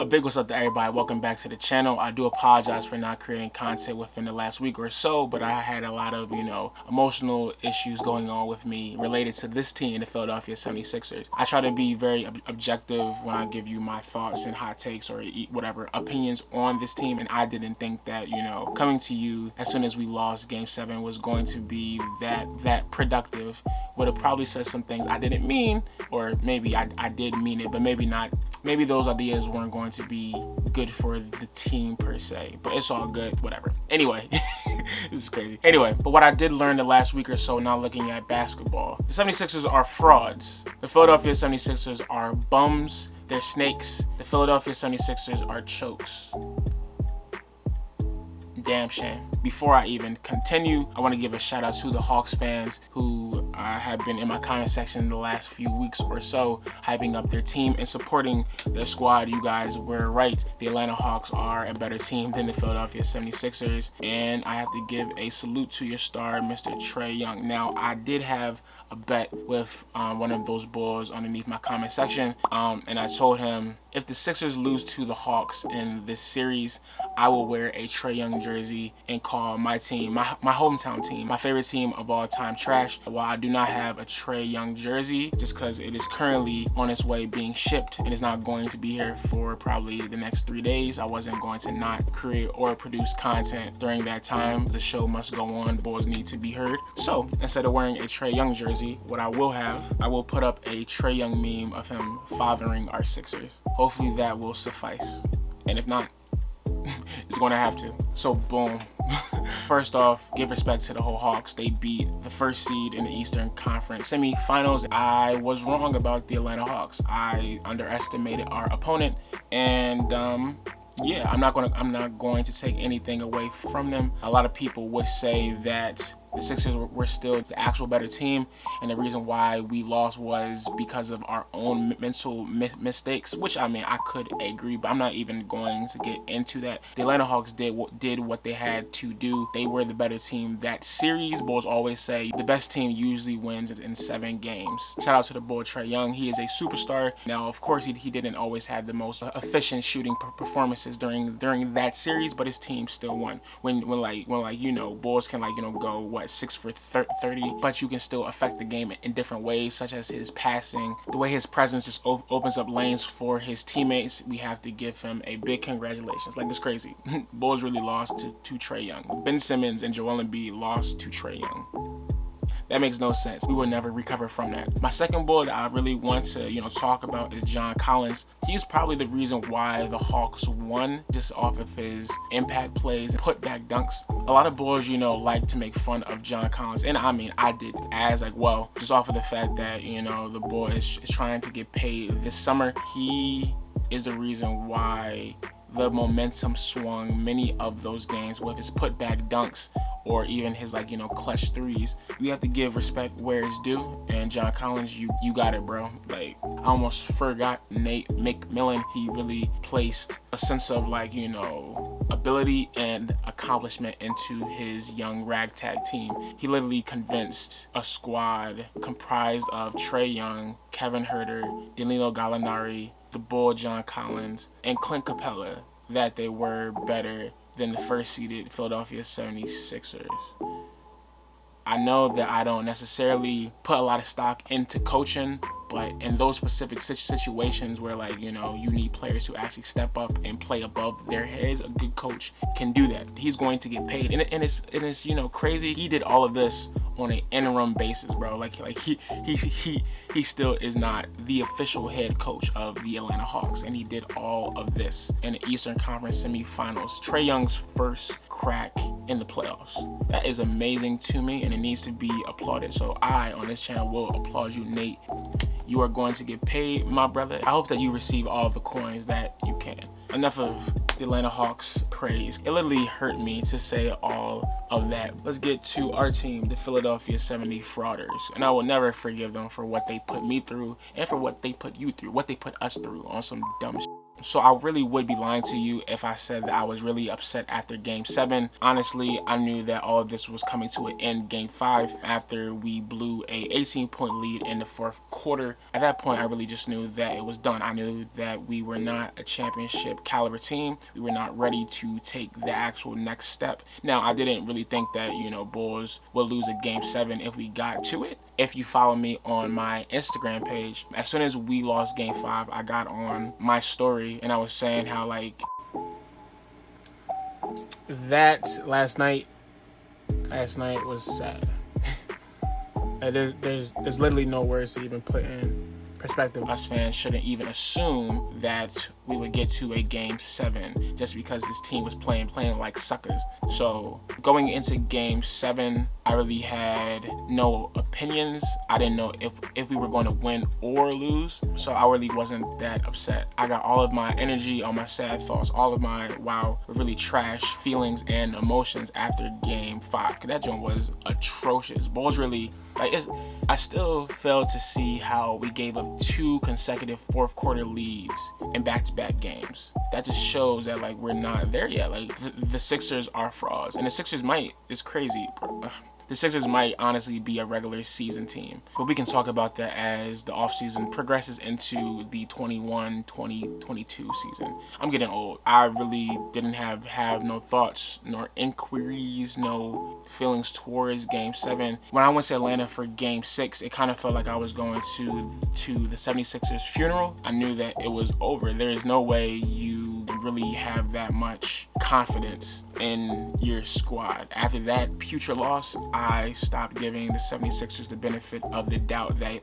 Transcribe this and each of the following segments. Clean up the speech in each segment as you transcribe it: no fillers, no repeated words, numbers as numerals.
A big what's up to everybody. Welcome back to the channel. I do apologize for not creating content within the last week or so, but I had a lot of, emotional issues going on with me related to this team, the Philadelphia 76ers. I try to be very objective when I give you my thoughts and hot takes or whatever opinions on this team, and I didn't think that, coming to you as soon as we lost Game 7 was going to be that productive. Would have probably said some things I didn't mean, or maybe I did mean it, but maybe not. Maybe those ideas weren't going to be good for the team per se, but it's all good, whatever. Anyway, this is crazy. Anyway, but what I did learn the last week or so now looking at basketball, the 76ers are frauds. The Philadelphia 76ers are bums. They're snakes. The Philadelphia 76ers are chokes. Damn shame. Before I even continue, I want to give a shout out to the Hawks fans who have been in my comment section the last few weeks or so, hyping up their team and supporting their squad. You guys were right. The Atlanta Hawks are a better team than the Philadelphia 76ers, and I have to give a salute to your star, Mr. Trae Young. Now, I did have a bet with one of those bulls underneath my comment section, and I told him if the Sixers lose to the Hawks in this series, I will wear a Trae Young jersey and call my team, my hometown team, my favorite team of all time, trash. While I do not have a Trae Young jersey, just because it is currently on its way being shipped and is not going to be here for probably the next 3 days, I wasn't going to not create or produce content during that time. The show must go on. Bulls need to be heard. So instead of wearing a Trae Young jersey, what I will put up a Trae Young meme of him fathering our Sixers. Hopefully that will suffice. And if not, it's going to have to. So boom. First off, give respect to the whole Hawks. They beat the first seed in the Eastern Conference semifinals. I was wrong about the Atlanta Hawks. I underestimated our opponent, and yeah, I'm not going to take anything away from them. A lot of people would say that the Sixers were still the actual better team, and the reason why we lost was because of our own mental mistakes, which I mean I could agree, but I'm not even going to get into that. The Atlanta Hawks did what they had to do. They were the better team that series. Bulls always say the best team usually wins in 7 games. Shout out to the Bull Trae Young. He is a superstar. Now, of course, he didn't always have the most efficient shooting performances during that series, but his team still won. When Bulls can go 6 for 30, but you can still affect the game in different ways, such as his passing, the way his presence just opens up lanes for his teammates. We have to give him a big congratulations. Like, it's crazy. Bulls really lost to Trae Young. Ben Simmons and Joel Embiid lost to Trae Young. That makes no sense. We will never recover from that. My second bull that I really want to, talk about is John Collins. He's probably the reason why the Hawks won, just off of his impact plays and putback dunks. A lot of bulls, like to make fun of John Collins, and I mean, I did as well, just off of the fact that, the boy is trying to get paid this summer. He is the reason why the momentum swung many of those games with his putback dunks or even his clutch threes. We have to give respect where it's due, and John Collins, you got it, bro. Like, I almost forgot Nate McMillan. He really placed a sense of ability and accomplishment into his young ragtag team. He literally convinced a squad comprised of Trae Young, Kevin Huerter, Danilo Gallinari, the Bull John Collins, and Clint Capella that they were better than the first seeded Philadelphia 76ers. I know that I don't necessarily put a lot of stock into coaching, but in those specific situations where you need players to actually step up and play above their heads, a good coach can do that. He's going to get paid, and it's crazy. He did all of this on an interim basis, bro. He still is not the official head coach of the Atlanta Hawks, and he did all of this in the Eastern Conference semifinals. Trae Young's first crack in the playoffs. That is amazing to me, and it needs to be applauded. So I, on this channel, will applaud you, Nate. You are going to get paid, my brother. I hope that you receive all the coins that you can. Enough of the Atlanta Hawks praise. It literally hurt me to say all of that. Let's get to our team, the Philadelphia 70 Frauders. And I will never forgive them for what they put me through and for what they put you through, what they put us through on some dumb shit. So I really would be lying to you if I said that I was really upset after game 7. Honestly, I knew that all of this was coming to an end game 5 after we blew a 18-point lead in the fourth quarter. At that point, I really just knew that it was done. I knew that we were not a championship caliber team. We were not ready to take the actual next step. Now, I didn't really think that, Bulls would lose a game 7 if we got to it. If you follow me on my Instagram page, as soon as we lost game 5, I got on my story and I was saying how, like, that last night was sad. There's literally no words to even put in perspective. Us fans shouldn't even assume that we would get to a game 7 just because this team was playing like suckers. So going into game 7, I really had no opinions. I didn't know if we were going to win or lose. So I really wasn't that upset. I got all of my energy, all my sad thoughts, all of my really trash feelings and emotions after game 5. Cause that joint was atrocious. Bulls really, I still failed to see how we gave up 2 consecutive fourth quarter leads in back-to-back games. That just shows that, like, we're not there yet. Like, the Sixers are frauds, and the Sixers it's crazy, bro. The Sixers might honestly be a regular season team. But we can talk about that as the offseason progresses into the 21-2022 season. I'm getting old. I really didn't have no thoughts, nor inquiries, no feelings towards Game 7. When I went to Atlanta for Game 6, it kind of felt like I was going to the 76ers funeral. I knew that it was over. There is no way you really have that much confidence in your squad. After that putrid loss, I stopped giving the 76ers the benefit of the doubt that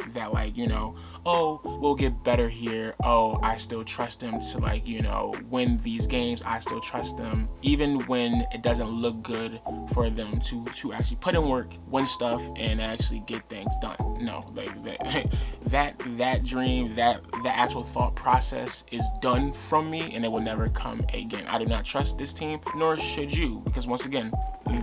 we'll get better here. I still trust them to win these games. I still trust them even when it doesn't look good for them to actually put in work, win stuff, and actually get things done. No, that dream, that actual thought process is done from me, and it will never come again. I do not trust this team, nor should you, because once again,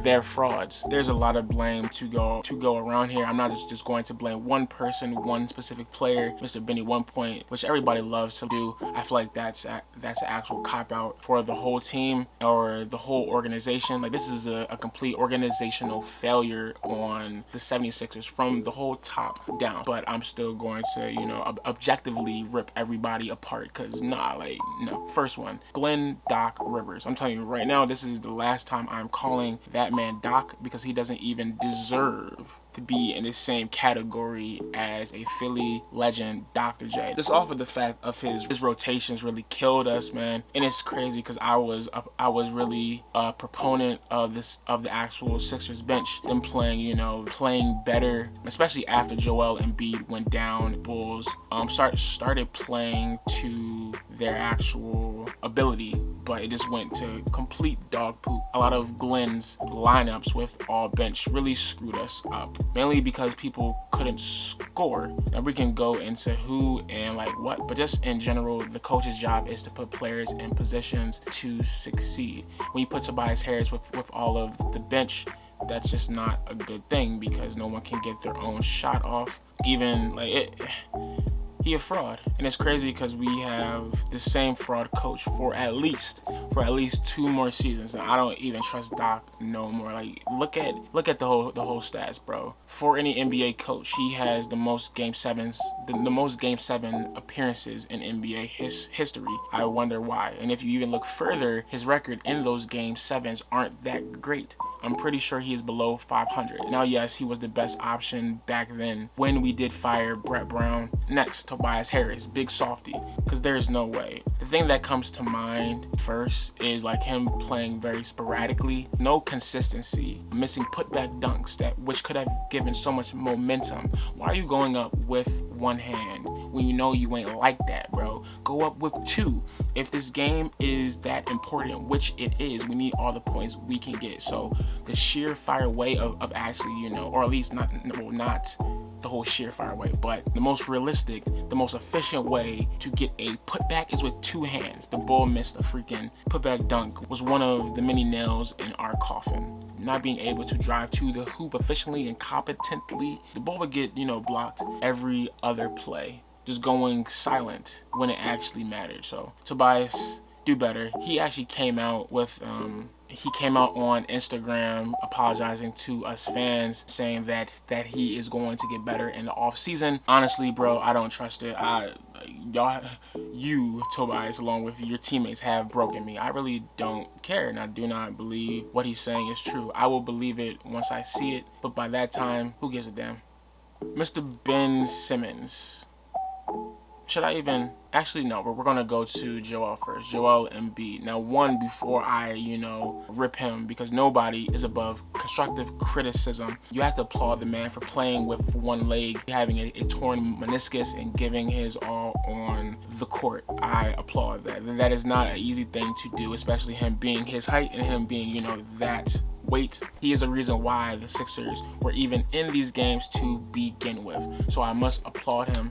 they're frauds. There's a lot of blame to go around here. I'm not just going to blame one person, one specific player, Mr. Benny 1 point, which everybody loves to do. I feel like that's an actual cop-out for the whole team or the whole organization. Like, this is a complete organizational failure on the 76ers from the whole top down. But I'm still going to, objectively rip everybody apart, because no. First one, Glenn Doc Rivers. I'm telling you right now, this is the last time I'm calling that man Doc, because he doesn't even deserve to be in the same category as a Philly legend, Dr. J. Just off of the fact of his rotations really killed us, man. And it's crazy because I was really a proponent of the actual Sixers bench, them playing better, especially after Joel Embiid went down. Bulls started playing to their actual ability, but it just went to complete dog poop. A lot of Glenn's lineups with all bench really screwed us up, mainly because people couldn't score. Now we can go into who and what, but just in general, the coach's job is to put players in positions to succeed. When you put Tobias Harris with all of the bench, that's just not a good thing, because no one can get their own shot off. He a fraud, and it's crazy because we have the same fraud coach for at least 2 more seasons, and I don't even trust Doc no more. Look at the whole stats, bro. For any NBA coach, he has the most game 7s, the most game 7 appearances in NBA history. I wonder why. And if you even look further, his record in those game 7s aren't that great. I'm pretty sure he is below 500. Now, yes, he was the best option back then when we did fire Brett Brown. Next, Tobias Harris, big softy, because there's no way. The thing that comes to mind first is him playing very sporadically, no consistency, missing putback dunks which could have given so much momentum. Why are you going up with one hand when you know you ain't like that, bro? Go up with 2. If this game is that important, which it is, we need all the points we can get. So the sheer fire way of actually, or at least not the whole sheer fire way, but the most realistic, the most efficient way to get a putback is with 2 hands. The Bull missed a freaking putback dunk, was one of the many nails in our coffin. Not being able to drive to the hoop efficiently and competently, the Bull would get, blocked every other play. just going silent when it actually mattered. So Tobias, do better. He actually came out on Instagram apologizing to us fans, saying that he is going to get better in the off season. Honestly, bro, I don't trust it. You, Tobias, along with your teammates, have broken me. I really don't care, and I do not believe what he's saying is true. I will believe it once I see it, but by that time, who gives a damn? Mr. Ben Simmons. Should I even... Actually, no, we're going to go to Joel first. Joel Embiid. Now, before I, rip him, because nobody is above constructive criticism, you have to applaud the man for playing with one leg, having a torn meniscus, and giving his all on the court. I applaud that. That is not an easy thing to do, especially him being his height and him being, that weight. He is a reason why the Sixers were even in these games to begin with. So I must applaud him.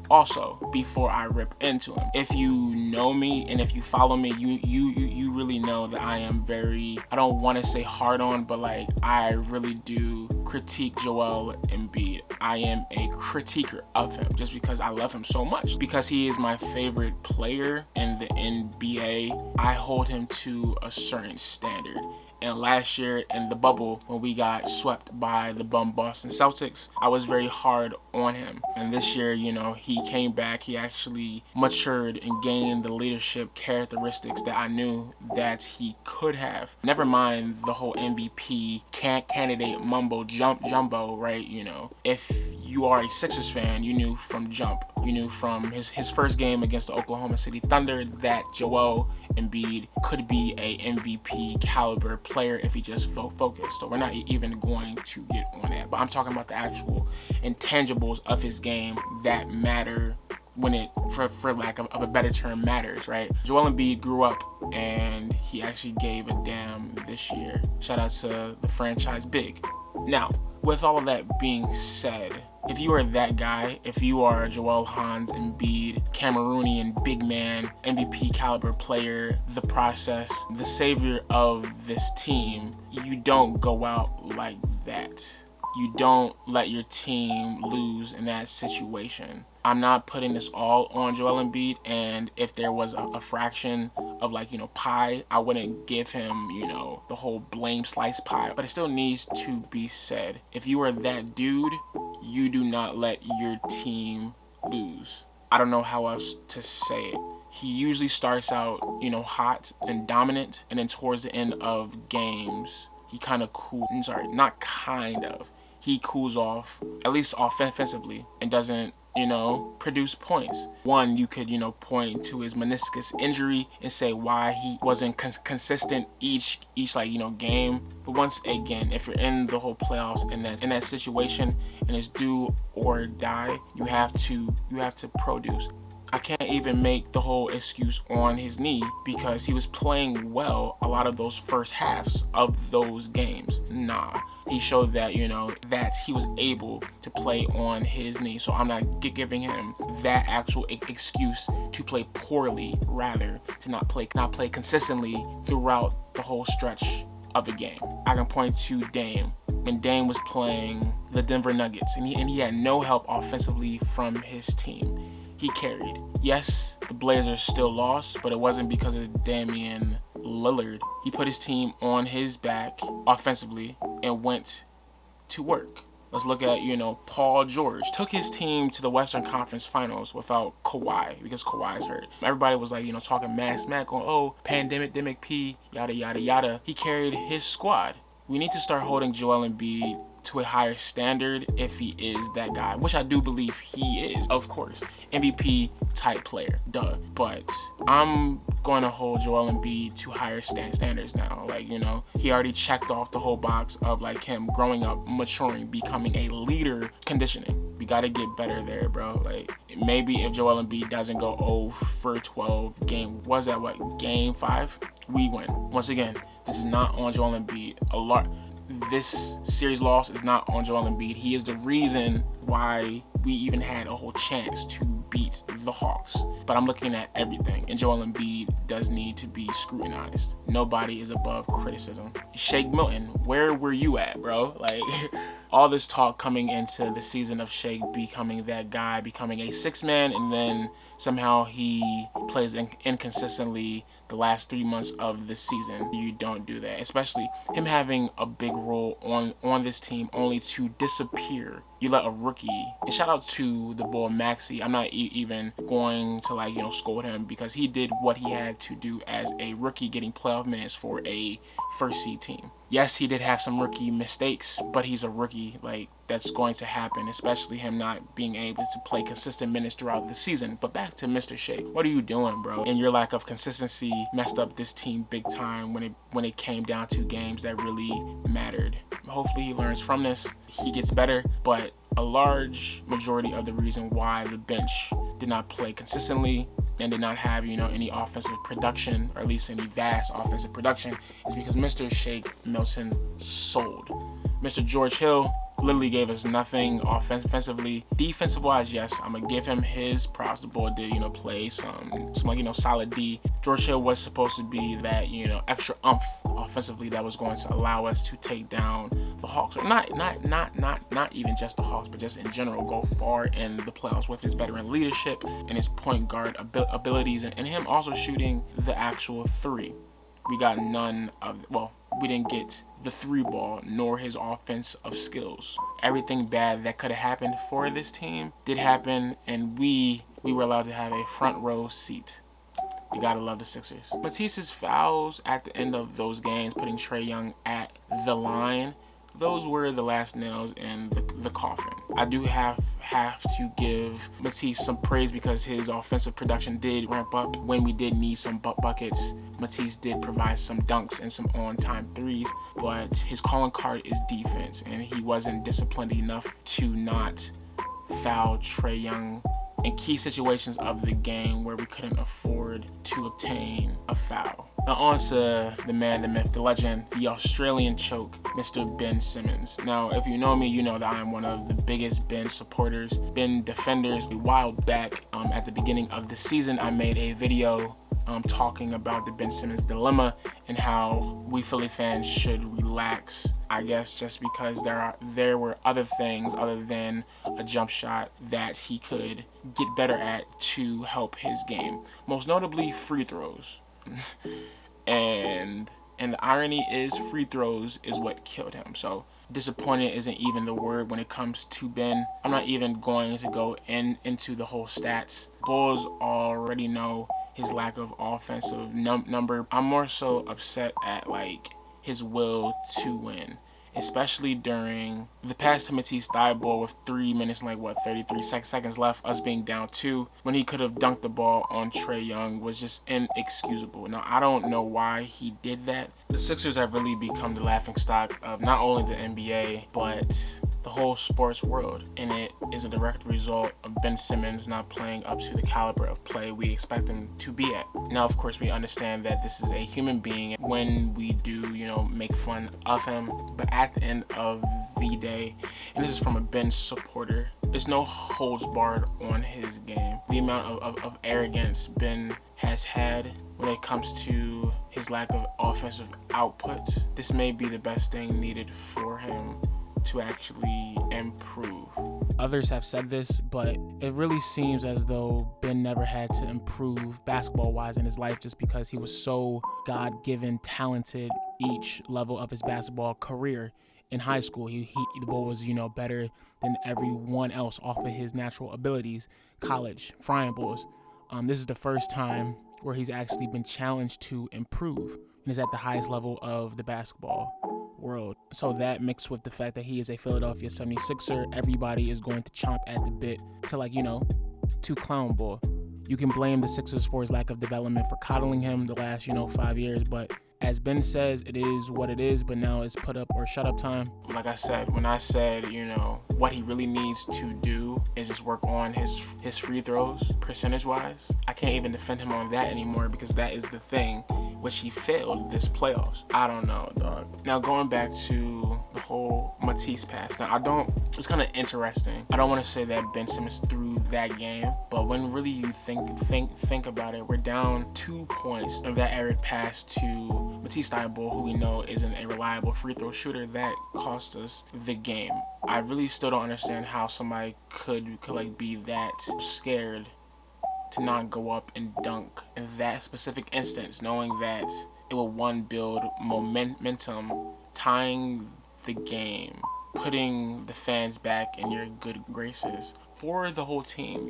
Also, before I rip into him, if you know me and if you follow me, you really know that I am very, I don't want to say hard on, but like I really do critique Joel Embiid. I am a critiquer of him just because I love him so much. Because he is my favorite player in the NBA, I hold him to a certain standard. And last year in the bubble, when we got swept by the bum Boston Celtics, I was very hard on him. And this year, he came back. He actually matured and gained the leadership characteristics that I knew that he could have. Never mind the whole MVP candidate mumbo jumbo, right? If you are a Sixers fan, you knew from jump. You knew from his first game against the Oklahoma City Thunder that Joel Embiid could be a MVP caliber player if he just focused. So we're not even going to get on that. But I'm talking about the actual intangibles of his game that matter when it, for lack of a better term, matters, right? Joel Embiid grew up and he actually gave a damn this year. Shout out to the franchise big. Now, with all of that being said, if you are that guy, if you are Joel Hans Embiid, Cameroonian big man, MVP caliber player, the process, the savior of this team, you don't go out like that. You don't let your team lose in that situation. I'm not putting this all on Joel Embiid, and if there was a fraction of pie, I wouldn't give him, the whole blame slice pie, but it still needs to be said. If you are that dude, you do not let your team lose. I don't know how else to say it. He usually starts out, hot and dominant, and then towards the end of games, he he cools off, at least offensively, and doesn't, produce points. One, you could, point to his meniscus injury and say why he wasn't consistent each game. But once again, if you're in the whole playoffs in that situation and it's do or die, you have to produce. I can't even make the whole excuse on his knee because he was playing well a lot of those first halves of those games. Nah, he showed that, that he was able to play on his knee. So I'm not giving him that actual excuse to play poorly, rather to not play consistently throughout the whole stretch of a game. I can point to Dame. When Dame was playing the Denver Nuggets and he had no help offensively from his team. He carried. Yes, the Blazers still lost, but it wasn't because of Damian Lillard. He put his team on his back offensively and went to work. Let's look at, Paul George took his team to the Western Conference Finals without Kawhi because Kawhi's hurt. Everybody was talking mad smack on, pandemic P, yada, yada, yada. He carried his squad. We need to start holding Joel Embiid to a higher standard if he is that guy, which I do believe he is, of course. MVP type player, duh. But I'm going to hold Joel Embiid to higher standards now. He already checked off the whole box of him growing up, maturing, becoming a leader, conditioning. We got to get better there, bro. Maybe if Joel Embiid doesn't go 0 for 12 game 5, we win. Once again, this is not on Joel Embiid. This series loss is not on Joel Embiid. He is the reason why we even had a whole chance to beat the Hawks. But I'm looking at everything, and Joel Embiid does need to be scrutinized. Nobody is above criticism. Shake Milton, where were you at, bro? all this talk coming into the season of Shake becoming that guy, becoming a six man, and then somehow he plays inconsistently the last 3 months of the season. You don't do that, especially him having a big role on this team only to disappear. You let a rookie, and shout out to the boy Maxey. I'm not even going to scold him, because he did what he had to do as a rookie, getting playoff minutes for a first seed team. Yes, he did have some rookie mistakes, but he's a rookie. That's going to happen, especially him not being able to play consistent minutes throughout the season. But back to Mr. Shea. What are you doing, bro? And your lack of consistency messed up this team big time when it came down to games that really mattered. Hopefully he learns from this. He gets better, but a large majority of the reason why the bench did not play consistently and did not have, any offensive production, or at least any vast offensive production, is because Mr. Shake Milton sold. Mr. George Hill literally gave us nothing offensively. Defensive-wise, yes, I'm gonna give him his props. The boy did, play some solid D. George Hill was supposed to be that, extra umph offensively that was going to allow us to take down the Hawks, or not even just the Hawks, but just in general, go far in the playoffs with his veteran leadership and his point guard abilities, and him also shooting the actual three. We got none of, we didn't get the three ball nor his offensive skills. Everything bad that could have happened for this team did happen, and we were allowed to have a front row seat. You gotta love the Sixers. Matisse's fouls at the end of those games, putting Trae Young at the line, those were the last nails in the coffin. I do have to give Matisse some praise, because his offensive production did ramp up when we did need some buckets. Matisse did provide some dunks and some on-time threes, but his calling card is defense, and he wasn't disciplined enough to not foul Trae Young in key situations of the game where we couldn't afford to obtain a foul. Now on to the man, the myth, the legend, the Australian choke, Mr. Ben Simmons. Now, if you know me, you know that I am one of the biggest Ben supporters, Ben defenders. A while back, at the beginning of the season, I made a video talking about the Ben Simmons dilemma and how we Philly fans should relax, I guess, just because there were other things other than a jump shot that he could get better at to help his game, most notably free throws. and the irony is, free throws is what killed him. So disappointed isn't even the word when it comes to Ben. I'm not even going to go into the whole stats. Bulls already know his lack of offensive number. I'm more so upset at his will to win, especially during the pass to Matisse Thybulle with 3 minutes and 33 seconds left, us being down 2, when he could have dunked the ball on Trae Young, was just inexcusable. Now, I don't know why he did that. The Sixers have really become the laughingstock of not only the NBA, but the whole sports world, and it is a direct result of Ben Simmons not playing up to the caliber of play we expect him to be at. Now, of course, we understand that this is a human being when we do, make fun of him, but at the end of the day, and this is from a Ben supporter, there's no holds barred on his game. The amount of arrogance Ben has had when it comes to his lack of offensive output, this may be the best thing needed for him to actually improve. Others have said this, but it really seems as though Ben never had to improve basketball-wise in his life, just because he was so God-given talented each level of his basketball career. In high school, the boy was, better than everyone else off of his natural abilities. College, frying bulls. This is the first time where he's actually been challenged to improve, and is at the highest level of the basketball world. So that, mixed with the fact that he is a Philadelphia 76er, everybody is going to chomp at the bit to clown ball. You can blame the Sixers for his lack of development, for coddling him the last 5 years, but as Ben says, it is what it is, but now it's put up or shut up time. Like I said, when I said, what he really needs to do is just work on his free throws, percentage-wise, I can't even defend him on that anymore, because that is the thing which he failed this playoffs. I don't know, dog. Now, going back to the whole Matisse pass. Now, it's kind of interesting. I don't want to say that Ben Simmons threw that game, but when really you think about it, we're down 2 points of that arid pass to Matisse Thybulle, who we know isn't a reliable free throw shooter, that cost us the game. I really still don't understand how somebody could like be that scared to not go up and dunk in that specific instance, knowing that it will, one, build momentum, tying the game, putting the fans back in your good graces for the whole team.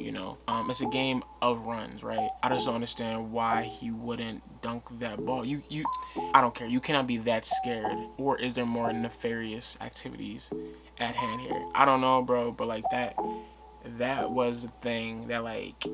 It's a game of runs, right? I just don't understand why he wouldn't dunk that ball. I don't care. You cannot be that scared. Or is there more nefarious activities at hand here? I don't know, bro, but like that was the thing that like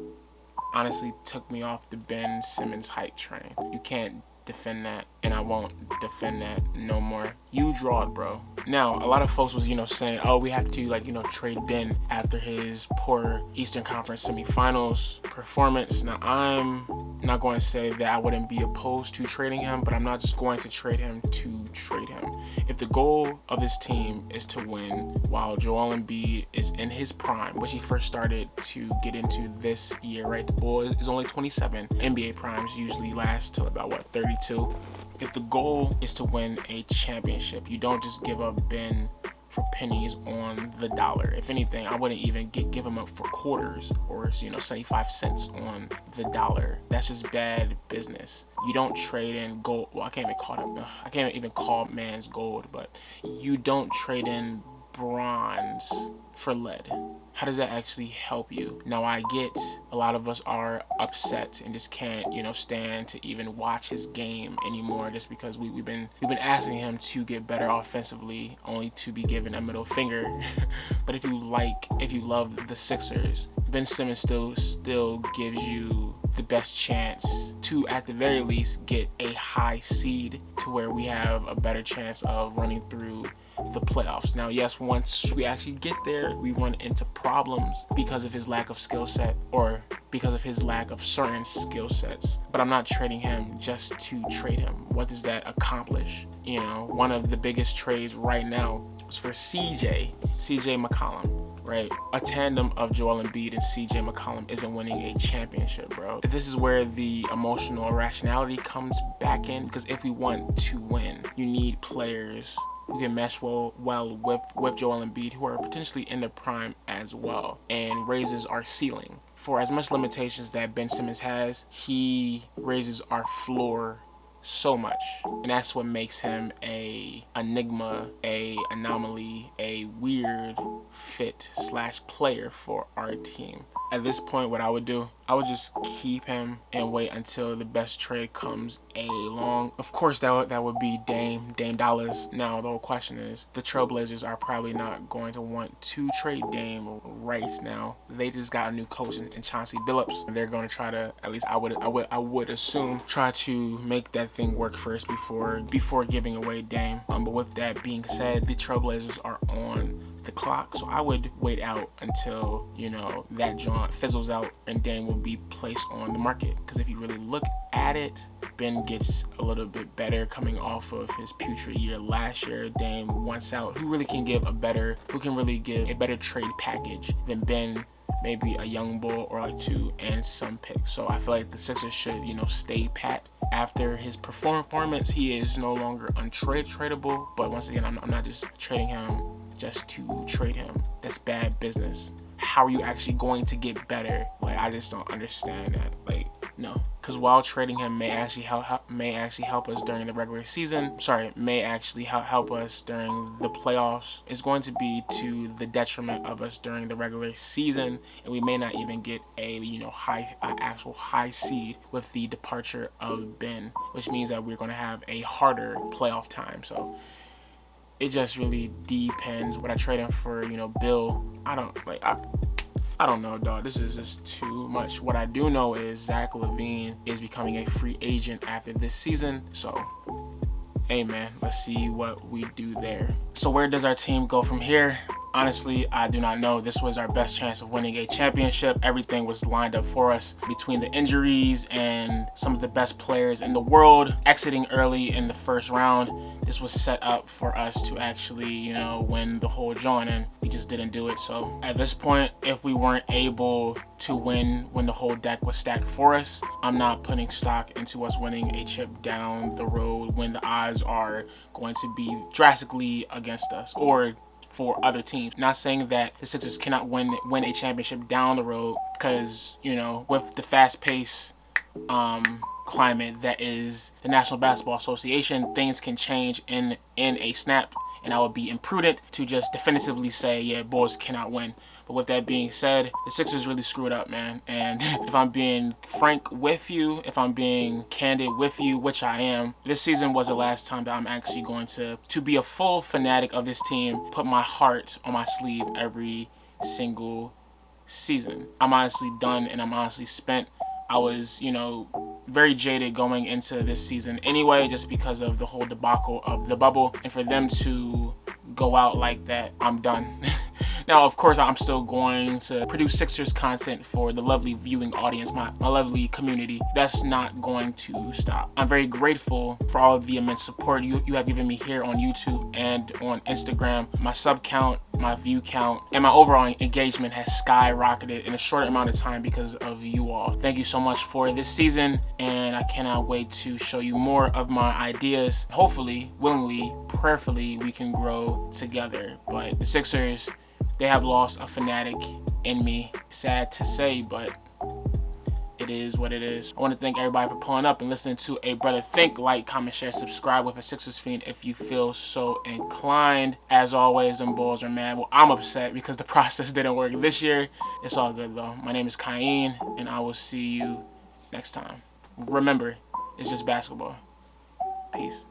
honestly took me off the Ben Simmons hype train. You can't defend that, and I won't defend that no more. You draw it, bro. Now, a lot of folks was, saying, oh, we have to, trade Ben after his poor Eastern Conference semifinals performance. Now, I'm not going to say that I wouldn't be opposed to trading him, but I'm not just going to trade him to trade him. If the goal of this team is to win while Joel Embiid is in his prime, which he first started to get into this year, right? The boy is only 27. NBA primes usually last till about, 32. If the goal is to win a championship, you don't just give up Ben for pennies on the dollar. If anything, I wouldn't even give him up for quarters or 75 cents on the dollar. That's just bad business. You don't trade in gold. Well, I can't even call man's gold, but you don't trade in bronze for lead. How does that actually help you? Now, I get a lot of us are upset and just can't, stand to even watch his game anymore, just because we've been asking him to get better offensively, only to be given a middle finger. But if you love the Sixers, Ben Simmons still gives you the best chance to, at the very least, get a high seed to where we have a better chance of running through the playoffs. Now, yes, once we actually get there, we run into problems because of his lack of skill set or because of his lack of certain skill sets. But I'm not trading him just to trade him. What does that accomplish? One of the biggest trades right now was for CJ McCollum. Right, a tandem of Joel Embiid and CJ McCollum isn't winning a championship, bro. This is where the emotional irrationality comes back in, because if we want to win, you need players who can mesh well with Joel Embiid, who are potentially in their prime as well, and raises our ceiling. For as much limitations that Ben Simmons has, he raises our floor so much, and that's what makes him a enigma, a anomaly, a weird fit / player for our team. At this point, what I would do, I would just keep him and wait until the best trade comes along. Of course, that would be Dame Dollars. Now, the whole question is, the Trailblazers are probably not going to want to trade Dame right now. They just got a new coach in Chauncey Billups. They're going to try to, at least I would assume, try to make that thing work first before giving away Dame. But with that being said, the Trailblazers are on the clock, so I would wait out until that jaunt fizzles out and Dame will be placed on the market. Because if you really look at it, Ben gets a little bit better coming off of his putrid year last year. Dame wants out. Who can really give a better trade package than Ben? Maybe a young bull or like two and some picks. So I feel like the Sixers should stay pat. After his performance, he is no longer tradable. But once again, I'm not just trading him just to trade him. That's bad business. How are you actually going to get better? Like, I just don't understand that. Like, no. Because while trading him may actually help us during the regular season, may actually help us during the playoffs, it's going to be to the detriment of us during the regular season, and we may not even get a actual high seed with the departure of Ben, which means that we're going to have a harder playoff time. So it just really depends. What I trade him for, Bill, I don't know, dog. This is just too much. What I do know is Zach LaVine is becoming a free agent after this season. So, hey man, let's see what we do there. So where does our team go from here? Honestly, I do not know. This was our best chance of winning a championship. Everything was lined up for us between the injuries and some of the best players in the world exiting early in the first round. This was set up for us to actually, win the whole joint, and we just didn't do it. So at this point, if we weren't able to win when the whole deck was stacked for us, I'm not putting stock into us winning a chip down the road when the odds are going to be drastically against us or for other teams. Not saying that the Sixers cannot win a championship down the road, because with the fast-paced climate that is the National Basketball Association, things can change in a snap, and I would be imprudent to just definitively say, yeah, Bulls cannot win. But with that being said, the Sixers really screwed up, man. And if I'm being frank with you, if I'm being candid with you, which I am, this season was the last time that I'm actually going to be a full fanatic of this team, put my heart on my sleeve every single season. I'm honestly done, and I'm honestly spent. I was, very jaded going into this season anyway, just because of the whole debacle of the bubble. And for them to go out like that, I'm done. Now, of course, I'm still going to produce Sixers content for the lovely viewing audience, my lovely community. That's not going to stop. I'm very grateful for all of the immense support you have given me here on YouTube and on Instagram. My sub count, my view count, and my overall engagement has skyrocketed in a short amount of time because of you all. Thank you so much for this season, and I cannot wait to show you more of my ideas. Hopefully, willingly, prayerfully, we can grow together. But the Sixers, they have lost a fanatic in me. Sad to say, but it is what it is. I want to thank everybody for pulling up and listening to a brother think. Like, comment, share, subscribe with a Sixers fiend if you feel so inclined. As always, them Bulls are mad. Well, I'm upset because the process didn't work this year. It's all good though. My name is Kyan, and I will see you next time. Remember, it's just basketball. Peace.